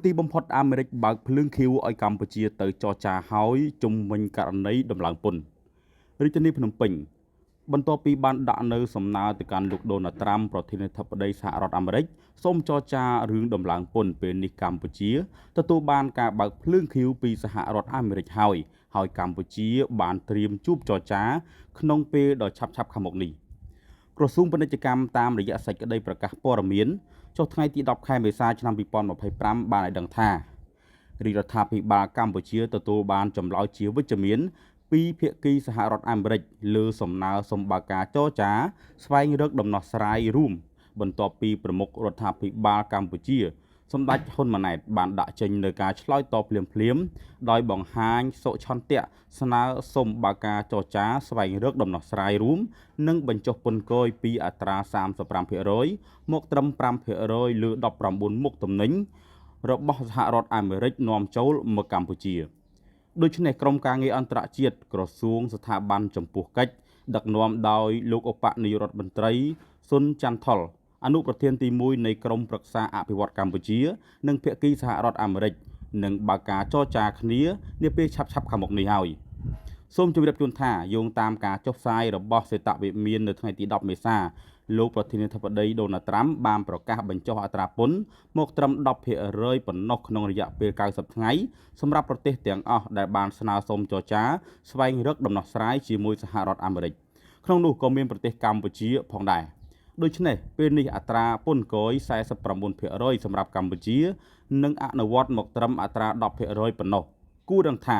ទីបំផុតអាមេរិកបើកភ្លើងឃីវឲ្យកម្ពុជាទៅចរចាហើយជុំវិញករណីដំឡើងពន្ធរាជធានីភ្នំពេញបន្ទាប់ពីបានដាក់នៅសំណើទៅកាន់លោកដូណាល់ត្រាំប្រធានាធិបតីសហរដ្ឋអាមេរិកសូមចរចារឿងដំឡើងពន្ធពេលនេះកម្ពុជាទទួលបានការបើកភ្លើងឃីវពីសហរដ្ឋអាមេរិកហើយកម្ពុជាបានត្រៀមជួបចរចាក្នុងពេលដ៏ឆាប់ៗខាងមុខនេះក្រសួងពាណិជ្ជកម្មតាមរយៈសេចក្តីប្រកាសព័ត៌មានចុះថ្ងៃទី10 ខែមេសាឆ្នាំ2025បានឲ្យដឹងថារាជរដ្ឋាភិបាលកម្ពុជាទទួលបានចម្លើយជាវិជ្ជមានពីភាគីសហរដ្ឋអាមេរិកលើសំណើសុំបើកការចរចាស្វែងរកដំណោះស្រាយរួមបន្ទាប់ពីប្រមុខរដ្ឋាភិបាលកម្ពុជាសម្ដេចហ៊ុនម៉ាណែតបានដាក់ចេញនូវការឆ្លើយតបភ្លាមៗដោយបង្ហាញសុឆន្ទៈស្នើសុំបើកការចរចាស្វែងរកដំណោះស្រាយរួមនិងបញ្ចុះពន្ធគយពីអត្រា 35% មកត្រឹម 5% លើ19មុខទំនិញរបស់សហរដ្ឋអាមេរិកនាំចូលមកកម្ពុជាដូច្នេះក្រុមការងារអន្តរជាតិក្រសួងស្ថាប័នចំពោះកិច្ចដឹកនាំដោយលោកឧបនាយករដ្ឋមន្ត្រីស៊ុនច័ន្ទថុលអនុប្រធានទី1នៃក្រុមប្រឹក្សាអភិវឌ្ឍកម្ពុជានិងភាគីសហរដ្ឋអាមេរិកនឹងបើកការចរចាគ្នានាពេលឆាប់ៗខាងមុខនេះហើយសូមជម្រាបជូនថាយោងតាមការចុះផ្សាយរបស់សេតវិមាននៅថ្ងៃទី10 មេសាលោកប្រធានាធិបតីដូណាល់ត្រាំបានប្រកាសបញ្ចុះអត្រាពន្ធមកត្រឹម 10% ប៉ុណ្ណោះក្នុងរយៈពេល90ថ្ងៃសម្រាប់ប្រទេសទាំងអស់ដែលបានស្នើសុំចរចាស្វែងរកដំណោះស្រាយជាមួយសហរដ្ឋអាមេរិកក្នុងនោះក៏មានប្រទេសកម្ពុជាផងដែរដូច្នេះពេលនេះអត្រាពន្ធគយ 49% សម្រាប់កម្ពុជានឹងអនុវត្តមកត្រឹមអត្រា 10% ប៉ុណ្ណោះគួរដឹងថា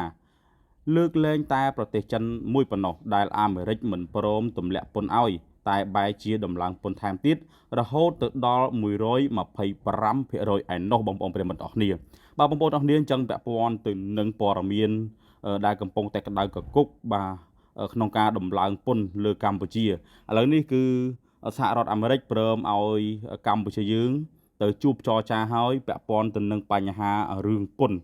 លើកលែងតែប្រទេសចិនមួយប៉ុណ្ណោះដែលអាមេរិកមិនព្រមទម្លាក់ពន្ធឲ្យតែបែរជាដំឡើងពន្ធថែមទៀតរហូតទៅដល់ 125% ឯណោះបងប្អូនប្រិយមិត្តអរគ្នាបាទបងប្អូនអរគ្នាអញ្ចឹងពាក់ព័ន្ធទៅនឹងព័ត៌មានដែលកំពុងតែក្តៅកគុកបាទក្នុងការដំឡើងពន្ធលើកម្ពុជាឥឡូវនេះគឺសហរដ្ឋអាមេរិកព្រមឲ្យកម្ពុជាយើងទៅជួបចរចាហើយពាក់ព័ន្ធទៅនឹងបញ្ហារឿងពន្ធ